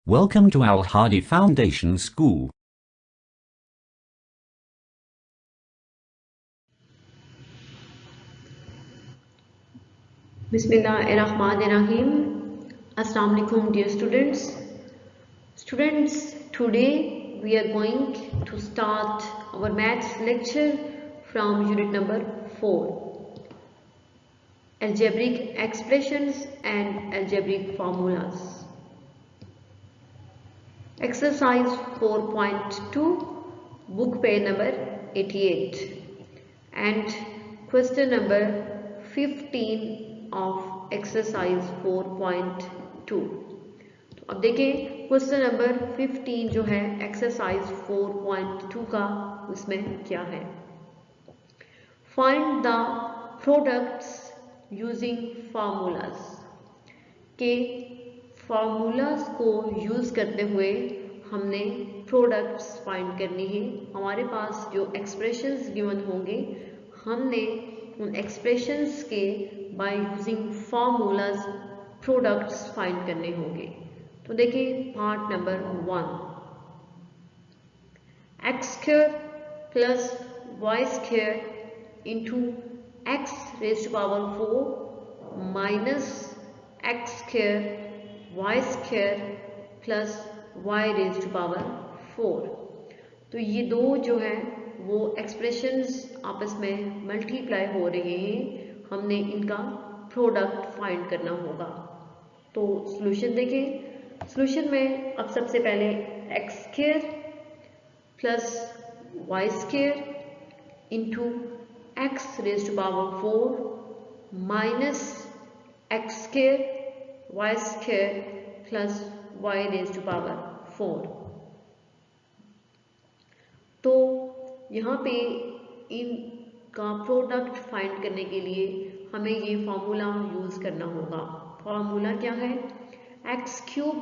Welcome to Al Hadi Foundation School. Bismillahirrahmanirrahim. Assalamu alaikum, dear students. Students, today we are going to start our maths lecture from unit number 4. Algebraic expressions and algebraic formulas. Exercise 4.2, book page number 88 and question number 15 of exercise 4.2. तो अब देखें question number 15 जो है exercise 4.2 का, उसमें क्या है। Find the products using formulas के फार्मूलाज को यूज करते हुए हमने प्रोडक्ट्स फाइंड करनी है। हमारे पास जो एक्सप्रेशंस गिवन होंगे हमने उन एक्सप्रेशंस के by using formulas products find करने होंगे। तो देखिए part number 1, x square plus y square into x raise to power 4 minus x square y square plus y raise to power 4। तो ये दो जो है वो एक्सप्रेशंस आपस में मल्टीप्लाई हो रहे हैं, हमने इनका प्रोडक्ट फाइंड करना होगा। तो सॉल्यूशन देखें। सॉल्यूशन में अब सबसे पहले x square plus y square into x raise to power 4 minus x square y square plus y raise to power 4। तो यहाँ पे इनका प्रोडक्ट फाइंड करने के लिए हमें ये फॉर्मूला यूज करना होगा। फॉर्मूला क्या है? X cube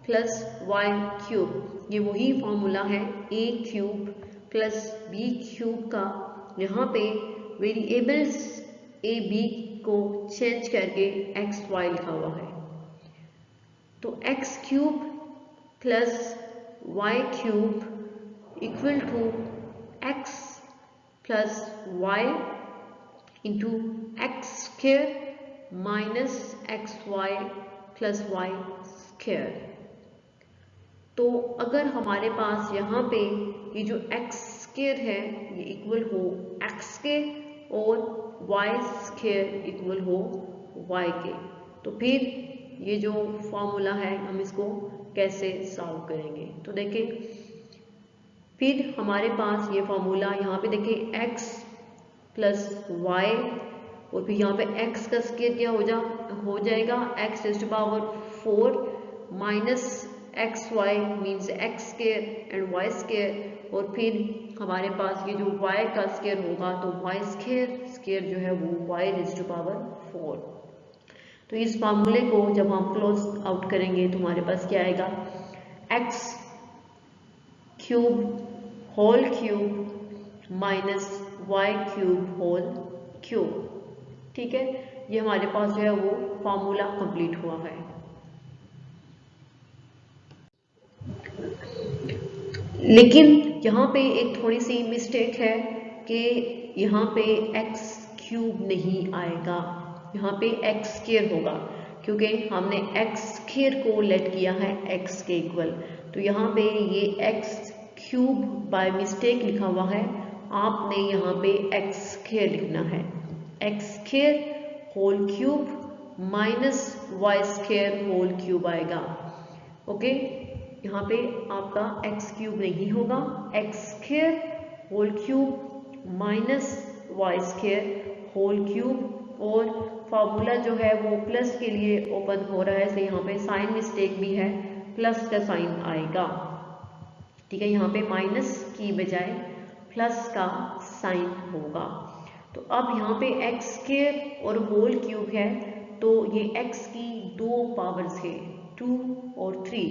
plus y cube. ये वही फॉर्मूला है a cube plus b cube का। यहाँ पे वेरिएबल्स ए बी को चेंज करके एक्स वाई लिखा हुआ है। तो x cube plus y cube equal to x plus y into x square minus x y plus y square. तो अगर हमारे पास यहाँ पे ये जो एक्स स्क्वायर है ये इक्वल हो एक्स के और वाई स्क्वायर इक्वल हो वाई के, तो फिर ये जो फॉर्मूला है हम इसको कैसे सॉल्व करेंगे। तो देखें फिर हमारे पास ये फॉर्मूला यहाँ पे देखें एक्स प्लस वाई और फिर यहाँ पे एक्स का स्क्वायर क्या हो जाएगा x raise to power 4 minus x y means x square and y square, और फिर हमारे पास ये जो वाई का स्क्वायर होगा तो वाई स्क्वायर जो है वो वाई रेज़ टू पावर 4। तो इस फार्मूले को जब हम क्लोज आउट करेंगे तो हमारे पास क्या आएगा x cube whole cube minus y cube whole cube. ठीक है, ये हमारे पास जो है वो फार्मूला कंप्लीट हुआ है। लेकिन यहाँ पे एक थोड़ी सी मिस्टेक है कि यहाँ पे एक्स क्यूब नहीं आएगा, यहाँ पे एक्स स्क्वायर होगा क्योंकि हमने एक्स स्क्वायर को लेट किया है एक्स के इक्वल। तो यहाँ पे ये एक्स क्यूब बाय मिस्टेक लिखा हुआ है, आपने यहाँ पे एक्स स्क्वायर लिखना है। X square whole cube minus y square whole cube आएगा। ओके, यहाँ पे आपका एक्स क्यूब नहीं होगा, x square whole cube minus y square whole cube, और फॉर्मूला जो है वो प्लस के लिए ओपन हो रहा है, इसलिए यहाँ पे साइन मिस्टेक भी है, प्लस का साइन आएगा। ठीक है, यहाँ पे माइनस की बजाय प्लस का साइन होगा। तो अब यहाँ पे एक्स स्क्वायर और होल क्यूब है, तो ये एक्स की दो पावर्स है 2 और 3,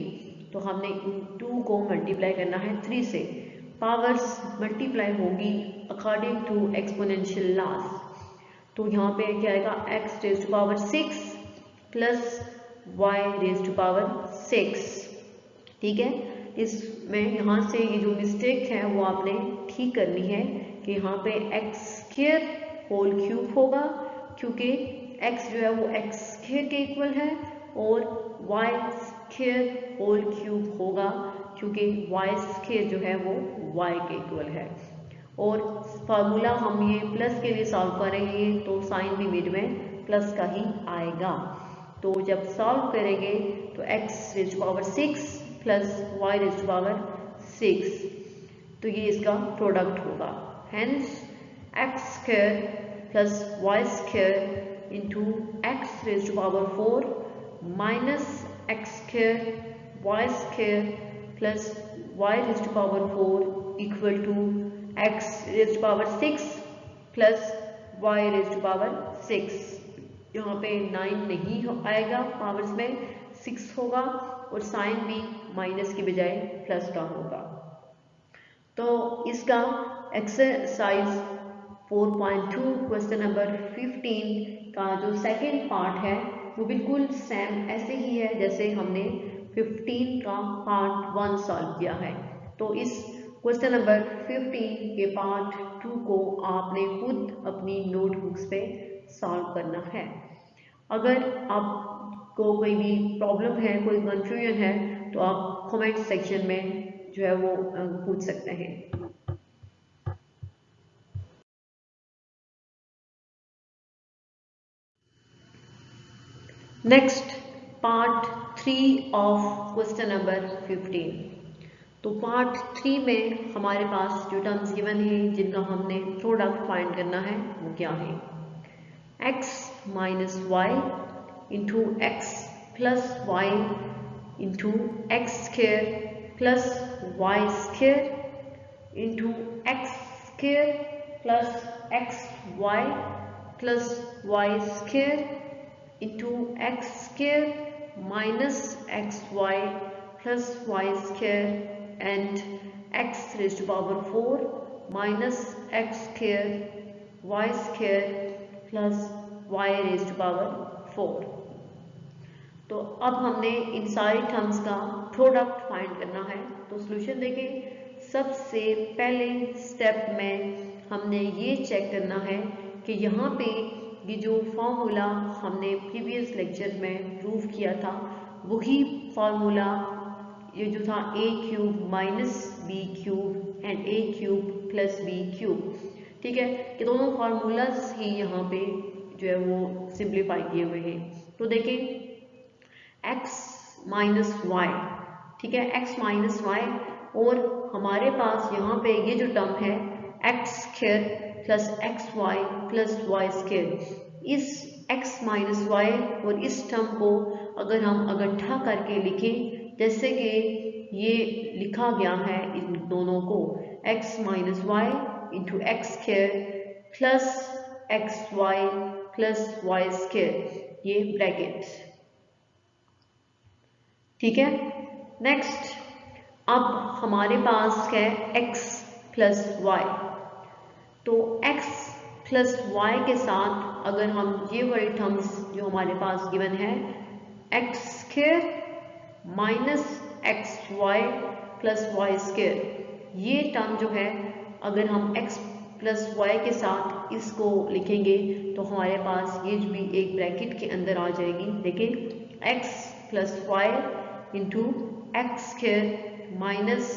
तो हमने इन 2 को मल्टीप्लाई करना है 3 से। पावर्स मल्टीप्लाई होगी अकॉर्डिंग टू एक्सपोनेंशियल लॉस। तो यहाँ पे क्या आएगा x raise to power 6 plus y raise to power 6 ठीक है, इसमें यहाँ से ये जो मिस्टेक है वो आपने ठीक करनी है कि यहाँ पे एक्स स्क्वायर होल क्यूब होगा, क्योंकि x जो है वो एक्स स्क्वायर के इक्वल है, और वाई स्क्वायर होल क्यूब होगा क्योंकि वाई स्क्वायर जो है वो y के इक्वल है। और फार्मूला हम ये प्लस के लिए सॉल्व करेंगे तो साइन भी मिड में प्लस का ही आएगा। तो जब सॉल्व करेंगे तो x raise to power 6 plus y raise to power 6, तो ये इसका प्रोडक्ट होगा। Hence x square plus y square into x raise to power 4 minus x square y square plus y raise to power 4 equal to x raise to power 6 plus y raise to power 6। यहाँ पे 9 नहीं आएगा, powers में 6 होगा, और sign भी minus की बजाय प्लस का होगा। तो इसका एक्सरसाइज 4.2 क्वेश्चन नंबर 15 का जो सेकेंड पार्ट है वो बिल्कुल सेम ऐसे ही है जैसे हमने 15 का पार्ट 1 सॉल्व किया है। तो इस क्वेश्चन नंबर 15 के पार्ट 2 को आपने खुद अपनी नोटबुक्स पे सॉल्व करना है। अगर आपको कोई भी प्रॉब्लम है, कोई कंफ्यूजन है, तो आप कमेंट सेक्शन में जो है वो पूछ सकते हैं। Next part 3 of question number 15। तो पार्ट 3 में हमारे पास जो टर्म्स गिवन है जिनका हमने प्रोडक्ट फाइंड करना है वो क्या है, x minus y into x plus y into x square plus y square into x square plus x y plus y square into x square minus x y plus y square and x raise to power 4 minus x square y square plus y raise to power 4। तो अब हमने इन सारी terms का product find करना है। तो solution देखें, सबसे पहले स्टेप में हमने ये चेक करना है कि यहाँ पे ये जो फॉर्मूला हमने प्रीवियस लेक्चर में प्रूव किया था वही फॉर्मूला ये जो था a cube minus b cube and a cube plus b cube, ठीक है, कि दोनों फार्मूलाज ही यहाँ पे जो है वो सिंप्लीफाई किए हुए हैं। तो देखें x माइनस वाई, ठीक है, x माइनस वाई, और हमारे पास यहाँ पे ये जो टर्म है x square plus x y plus y square, इस x माइनस वाई और इस टर्म को अगर हम इकट्ठा करके लिखें जैसे कि ये लिखा गया है इन दोनों को x minus y into x square plus x y plus y square, ये ब्रैकेट, ठीक है। नेक्स्ट अब हमारे पास है x प्लस वाई, तो x प्लस वाई के साथ अगर हम ये वाली टर्म्स जो हमारे पास गिवन है x square minus x y plus y square, ये टर्म जो है अगर हम x प्लस वाई के साथ इसको लिखेंगे तो हमारे पास ये भी एक ब्रैकेट के अंदर आ जाएगी। देखिए x plus y into x square minus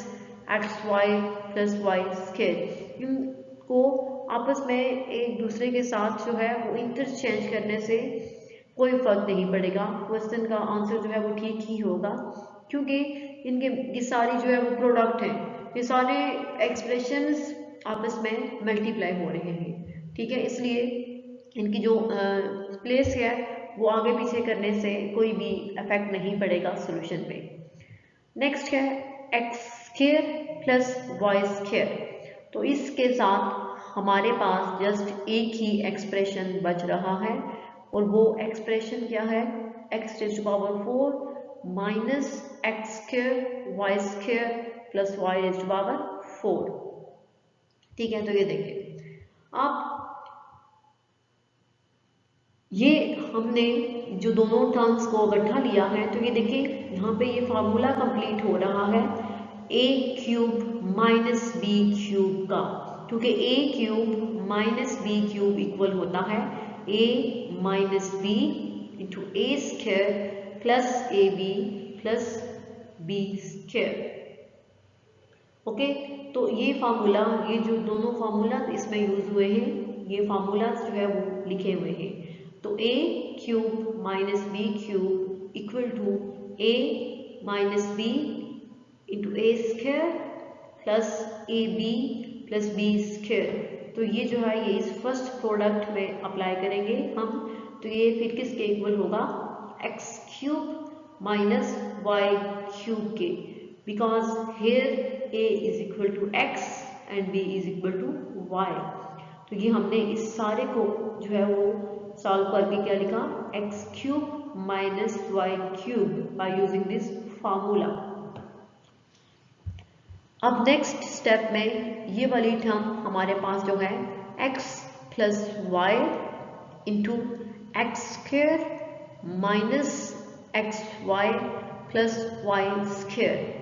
x y plus y square, इनको आपस में एक दूसरे के साथ जो है वो इंटरचेंज करने से कोई फर्क नहीं पड़ेगा, क्वेश्चन का आंसर जो है वो ठीक ही होगा, क्योंकि इनके ये सारी जो है वो प्रोडक्ट है, ये सारे एक्सप्रेशंस आपस में मल्टीप्लाई हो रहे हैं, ठीक है, इसलिए इनकी जो प्लेस है वो आगे पीछे करने से कोई भी इफेक्ट नहीं पड़ेगा सॉल्यूशन पे। नेक्स्ट है x square plus y square, तो इसके साथ हमारे पास जस्ट एक ही एक्सप्रेशन बच रहा है और वो एक्सप्रेशन क्या है, x raise to power 4 minus x square y square plus y raise to power 4, ठीक है। तो ये देखिए आप ये हमने जो दोनों टर्म्स को इकट्ठा लिया है, तो ये देखिए यहाँ पे ये फार्मूला कंप्लीट हो रहा है a cube minus b cube का, क्योंकि a cube minus b cube equal होता है a minus b into a square plus a b plus b square. Okay, तो ये फार्मूला, ये जो दोनों फार्मूला इसमें यूज हुए हैं, ये फार्मूलाज जो है वो लिखे हुए हैं। तो a cube minus b cube equal to a minus b into a square plus a b plus b square. तो ये जो है ये इस फर्स्ट प्रोडक्ट में अप्लाई करेंगे हम, तो ये फिर किसके इक्वल होगा, x cube minus y cube के, because here a is equal to x and b is equal to y। तो ये हमने इस सारे को जो है वो सॉल्व करके क्या लिखा, x cube minus y cube by using this formula. अब नेक्स्ट स्टेप में ये वाली टर्म हमारे पास जो है x plus y into x square minus x y plus y square.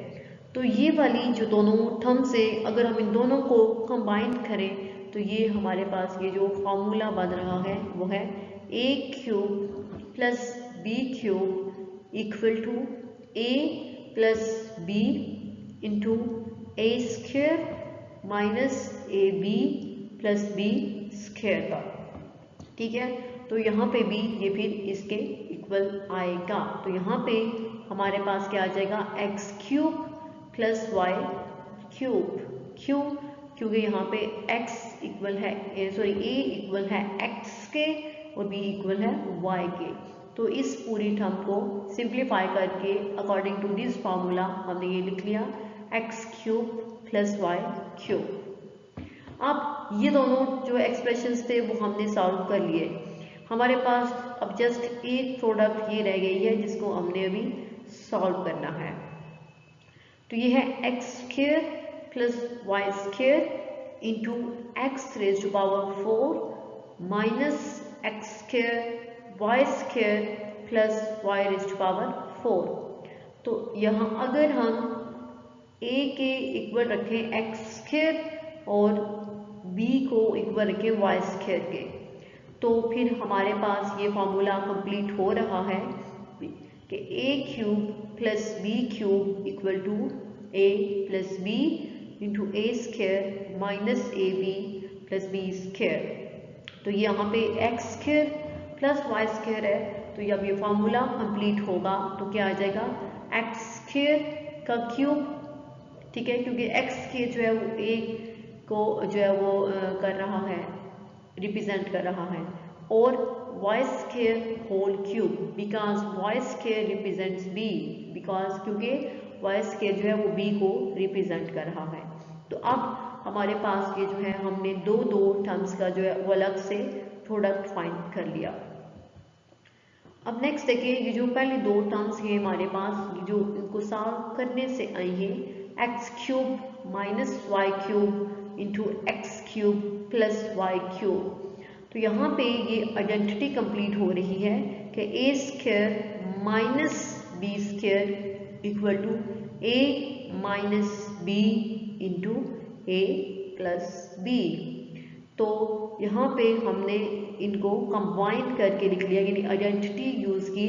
तो ये वाली जो दोनों टर्म से अगर हम इन दोनों को कंबाइन करें तो ये हमारे पास ये जो फॉर्मूला बन रहा है वो है a cube plus b cube equal to a plus b into a square minus a b plus b square का। ठीक है, तो यहाँ पे भी ये फिर इसके इक्वल आएगा। तो यहाँ पे हमारे पास क्या आ जाएगा, x cube plus y cube. क्यों, क्योंकि यहाँ पे x इक्वल है सॉरी a इक्वल है x के और b इक्वल है y के। तो इस पूरी टर्म को सिंप्लीफाई करके अकॉर्डिंग टू दिस फार्मूला हमने ये लिख लिया x cube plus y cube. अब ये दोनों जो एक्सप्रेशंस थे वो हमने सॉल्व कर लिए। हमारे पास अब जस्ट एक प्रोडक्ट ये रह गई है जिसको हमने अभी सॉल्व करना है। तो ये है x square plus y square into x raise to power 4 minus x square y square plus y raise to power 4। तो यहाँ अगर हम a के इक्वल रखें एक्स स्क्वायर और b को इक्वल रखें वाई स्क्वायर के, तो फिर हमारे पास ये फॉर्मूला कंप्लीट हो रहा है कि a cube plus b cube equal to a plus b into a square minus a b plus b square. तो यहाँ पे x square plus y square है, तो जब ये फॉर्मूला कंप्लीट होगा तो क्या आ जाएगा, एक्स स्क्वायर का क्यूब। ठीक है, क्योंकि एक्स स्क्वायर जो है वो a को जो है वो कर रहा है, रिप्रेजेंट कर रहा है, और y square whole cube because y square represents b, because क्योंकि वाई स्क्वायर जो है वो b को रिप्रेजेंट कर रहा है। तो अब हमारे पास ये जो है हमने दो टर्म्स का जो है वो अलग से प्रोडक्ट फाइंड कर लिया। अब नेक्स्ट देखिए, ये जो पहले दो टर्म्स हैं हमारे पास जो इनको सॉल्व करने से आई हैं, x cube minus y cube into x cube plus y cube. तो यहाँ पे ये आइडेंटिटी कंप्लीट हो रही है कि a square minus b square equal to a minus b into a plus b. तो यहाँ पे हमने इनको कंबाइन करके लिख लिया, यानी आइडेंटिटी यूज की।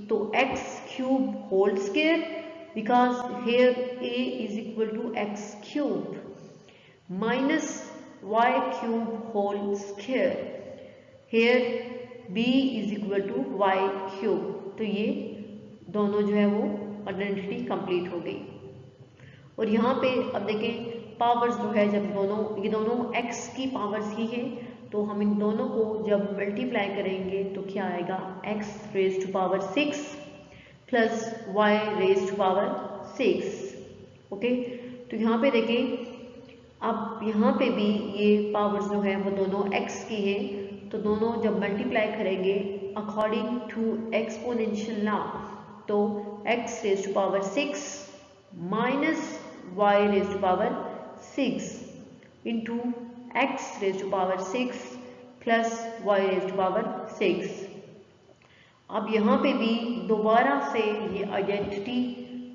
तो x cube whole square because here a is equal to x cube minus y cube whole square, here b is equal to y cube. तो ये दोनों जो है वो आइडेंटिटी कंप्लीट हो गई। और यहाँ पे अब देखें पावर्स जो है, जब ये दोनों x की पावर्स ही हैं, तो हम इन दोनों को जब मल्टीप्लाई करेंगे तो क्या आएगा, x raise to power 6 plus y raise to power 6। Okay, तो यहाँ पे देखें अब यहाँ पे भी ये पावर्स जो है वो दोनों x की हैं, तो दोनों जब मल्टीप्लाई करेंगे अकॉर्डिंग टू एक्सपोनेंशियल लॉ, तो x raise to power 6 minus y raise to power 6 into x raise to power 6 plus y raise to power 6। अब यहाँ पे भी दोबारा से ये आइडेंटिटी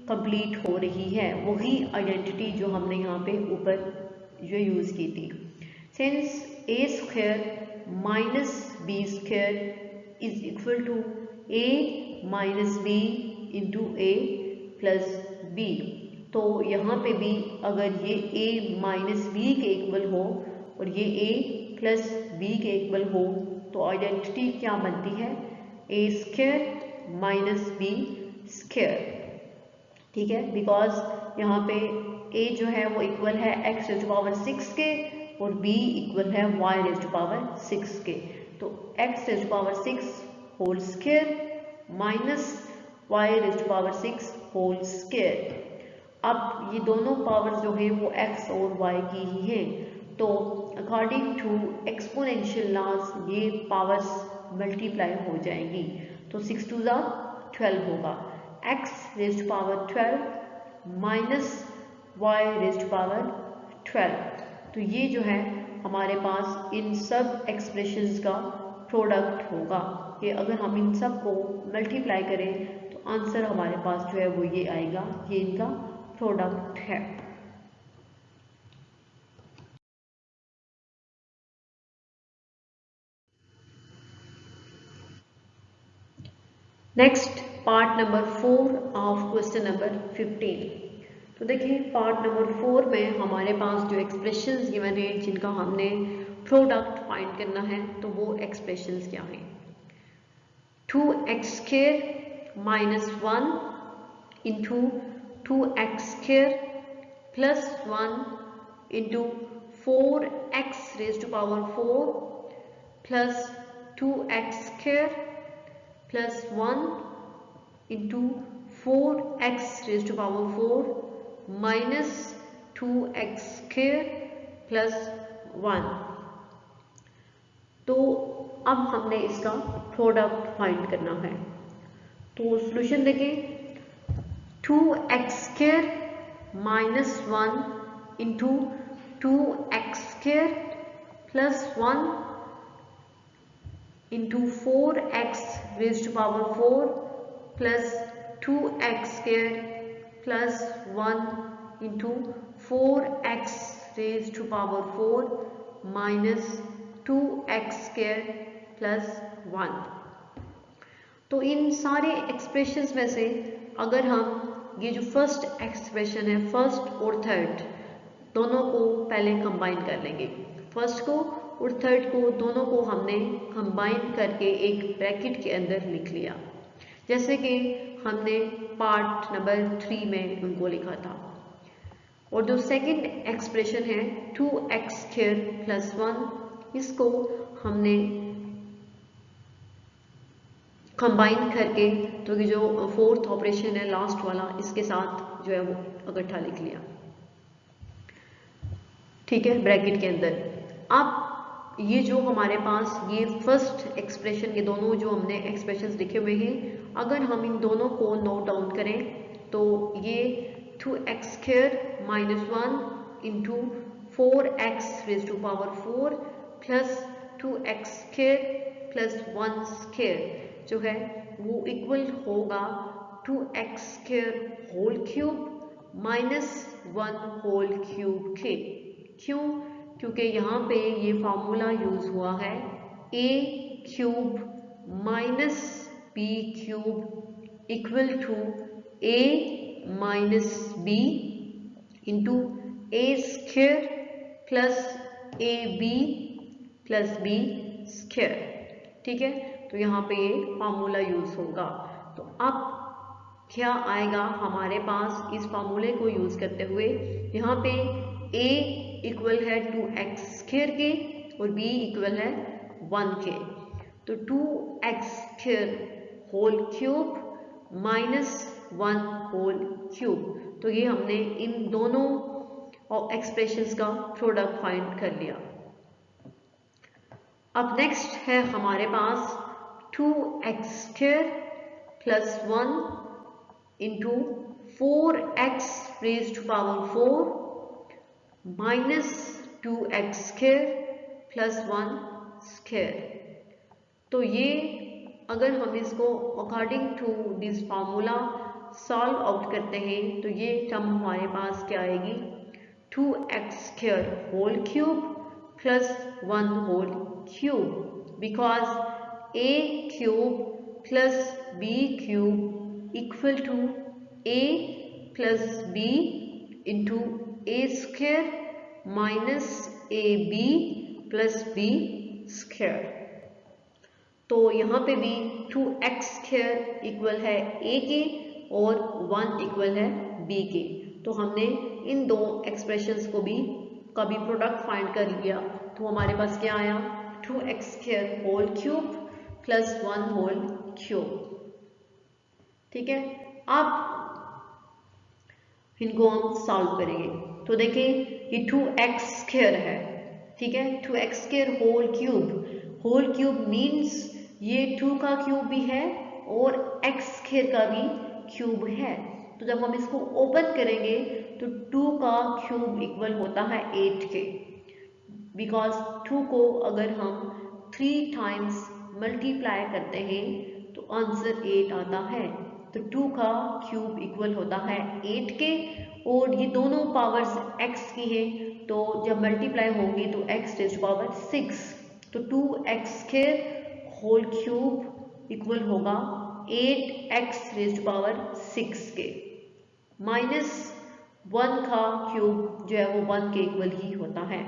कंप्लीट हो रही है, वही आइडेंटिटी जो हमने यहाँ पे ऊपर जो यूज़ की थी। Since a square minus b square is equal to a minus b into a plus b, तो यहाँ पे भी अगर ये a माइनस बी के इक्वल हो और ये a प्लस बी के इक्वल हो तो आइडेंटिटी क्या बनती है, a square minus b square. ठीक है, बिकॉज यहाँ पे a जो है वो इक्वल है x रेज़ टू पावर 6 के और b इक्वल है y रेज़ टू पावर 6 के, तो x raise to power 6 whole square minus y raise to power 6 whole square. अब ये दोनों पावर्स जो है वो x और y की ही हैं, तो अकॉर्डिंग टू एक्सपोनेंशियल लॉज ये पावर्स मल्टीप्लाई हो जाएंगी, तो 6 टू ज़ा 12 होगा, x raise to power 12 minus y raise to power 12। तो ये जो है हमारे पास इन सब एक्सप्रेशंस का प्रोडक्ट होगा कि अगर हम इन सब को मल्टीप्लाई करें तो आंसर हमारे पास जो है वो ये आएगा, ये इनका प्रोडक्ट है। Next part number 4 of question number 15। तो देखिए पार्ट नंबर 4 में हमारे पास जो एक्सप्रेशंस गिवन है जिनका हमने प्रोडक्ट फाइंड करना है, तो वो एक्सप्रेशंस क्या हैं। 2x square minus 1 into 2x square plus 1 into 4x raise to power 4 plus 2x square plus 1 into 4x raise to power 4 minus 2x square plus 1। तो अब हमने इसका प्रोडक्ट फाइंड करना है, तो सॉल्यूशन देखें। 2x square minus 1 into 2x square plus 1 into 4x raise to power 4 plus 2x square plus 1 into 4x raise to power 4 minus 2x square plus 1। तो इन सारे एक्सप्रेशंस में से अगर हम ये जो फर्स्ट एक्सप्रेशन है, फर्स्ट और थर्ड दोनों को पहले कंबाइन कर लेंगे, फर्स्ट को और थर्ड को दोनों को हमने कंबाइन करके एक ब्रैकेट के अंदर लिख लिया, जैसे कि हमने पार्ट नंबर 3 में उनको लिखा था। और जो सेकंड एक्सप्रेशन है 2x स्क्वायर प्लस 1, इसको हमने कंबाइन करके, तो कि जो फोर्थ ऑपरेशन है लास्ट वाला, इसके साथ जो है वो इकट्ठा लिख लिया, ठीक है, ब्रैकेट के अंदर। अब ये जो हमारे पास ये फर्स्ट एक्सप्रेशन, ये दोनों जो हमने एक्सप्रेशंस लिखे हुए हैं, अगर हम इन दोनों को नोट डाउन करें तो ये 2x square minus 1 into 4x raise to power 4 plus 2x square plus 1 square जो है वो इक्वल होगा 2x square whole cube minus 1 whole cube के। क्यों? क्योंकि यहाँ पे ये फार्मूला यूज हुआ है a cube minus b cube equal to a minus b into a square plus a b plus b square, ठीक है। तो यहाँ पे ये फार्मूला यूज होगा। तो अब क्या आएगा हमारे पास इस फार्मूले को यूज करते हुए, यहाँ पे a इक्वल है 2x स्क्वायर के और b इक्वल है 1 के, तो 2x square whole cube minus 1 whole cube, तो ये हमने इन दोनों एक्सप्रेशंस का प्रोडक्ट फाइंड कर लिया। अब नेक्स्ट है हमारे पास 2x square plus 1 into 4x raise to power 4 minus 2x square plus 1 square. तो ये अगर हम इसको according to this formula solve out करते हैं तो ये टर्म हमारे पास क्या आएगी, 2x² whole cube plus 1 whole cube, because a cube plus b cube equal to a plus b into a square minus ab plus b square. तो यहाँ पे भी 2x² इक्वल है a के और 1 इक्वल है b के। तो हमने इन दो एक्सप्रेशंस को भी प्रोडक्ट फाइंड कर लिया। तो हमारे पास क्या आया, 2x² whole cube plus 1 whole cube. ठीक है, अब इनको हम सॉल्व करेंगे। तो देखिए ये 2x² है, ठीक है, 2x² होल क्यूब मीन्स ये 2 का क्यूब भी है और x² का भी क्यूब है। तो जब हम इसको ओपन करेंगे तो 2 का क्यूब इक्वल होता है 8 के, बिकॉज 2 को अगर हम 3 टाइम्स मल्टीप्लाई करते हैं तो आंसर 8 आता है। तो 2 का क्यूब इक्वल होता है 8 के, और ये दोनों पावर्स x की है तो जब मल्टीप्लाई होंगी तो x रेज़ टू पावर 6। तो 2x² होल क्यूब इक्वल होगा 8x रेज़ टू पावर 6 के, माइनस 1 का क्यूब जो है वो 1 के इक्वल ही होता है।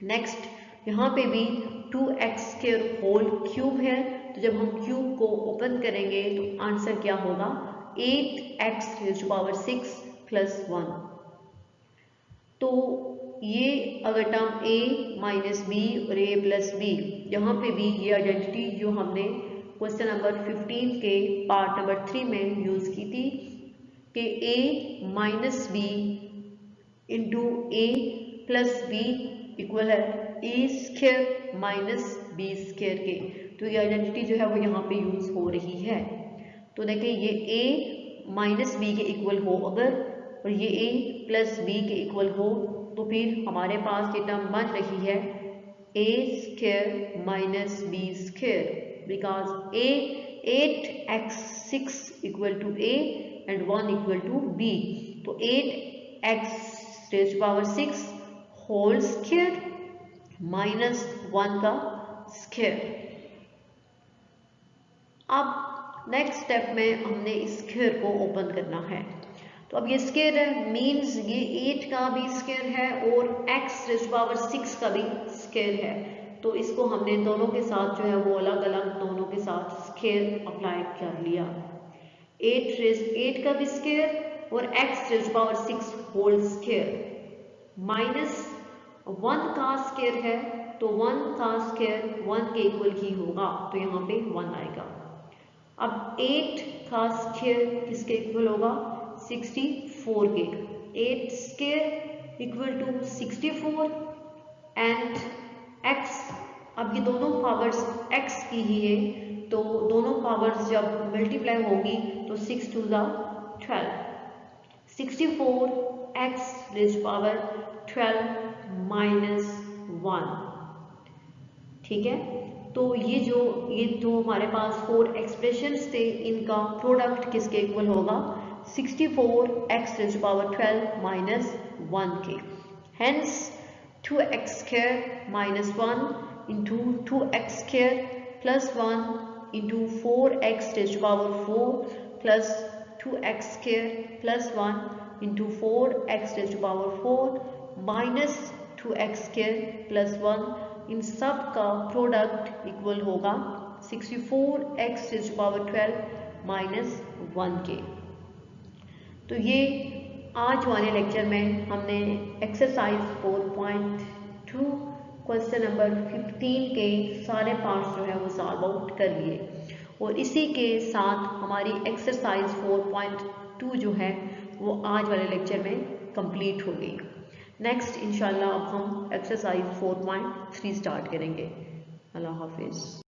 नेक्स्ट यहाँ पे भी 2x² होल क्यूब है, तो जब हम क्यूब को ओपन करेंगे तो आंसर क्या होगा, 8x raise to power 6 plus 1। तो ये अगर टर्म a माइनस b और a प्लस b, यहाँ पे भी ये आइडेंटिटी जो हमने क्वेश्चन नंबर 15 के पार्ट नंबर 3 में यूज की थी कि a minus b into a plus b equal है a square minus b square के। तो ये आइडेंटिटी जो है वो यहाँ पे यूज हो रही है। तो देखिए ये a माइनस b के इक्वल हो अगर, और ये a प्लस b के इक्वल हो, तो फिर हमारे पास ये टर्म बन रही है a square minus b square, because a 8x6 equal to a and 1 equal to b। तो 8x raise to power 6 whole square minus 1 का स्क्वायर। अब नेक्स्ट स्टेप में हमने इस स्क्वायर को ओपन करना है। तो अब ये स्क्वायर है मीन्स ये 8 का भी स्क्वायर है और x रेज़ टू पावर 6 का भी स्क्वायर है। तो इसको हमने दोनों के साथ जो है वो अलग अलग दोनों के साथ स्क्वायर अप्लाई कर लिया। 8 का भी स्क्वायर और x raise to power 6 whole square minus 1 का स्क्वायर है, तो 1 का स्क्वायर 1 के इक्वल ही होगा, तो यहाँ पे 1 आएगा। अब 8 का स्क्वायर किसके इक्वल होगा, 64 के। 8 square equal to 64 and x, अब ये दोनों पावर्स x की ही है, तो दोनों पावर्स जब मल्टीप्लाई होगी तो 6 2 12, 64 x raise to power 12 minus 1। ठीक है, तो ये जो हमारे पास 4 एक्सप्रेशंस थे इनका प्रोडक्ट किसके इक्वल होगा, 64 x raise to power 12 minus 1 के। Hence 2x² minus 1 into 2x² plus 1 into 4x raise to power 4 plus 2x² plus 1 into 4x raise to power 4 minus 2x² plus 1, इन सब का प्रोडक्ट इक्वल होगा 64x rays to power 12 minus 1 के। तो ये आज वाले लेक्चर में हमने एक्सरसाइज 4.2 क्वेश्चन नंबर 15 के सारे पार्ट्स जो है वो सॉल्व आउट कर लिए, और इसी के साथ हमारी एक्सरसाइज 4.2 जो है वो आज वाले लेक्चर में कंप्लीट हो गई। नेक्स्ट इंशाल्लाह अब हम एक्सरसाइज 4.3 स्टार्ट करेंगे। अल्लाह हाफिज़।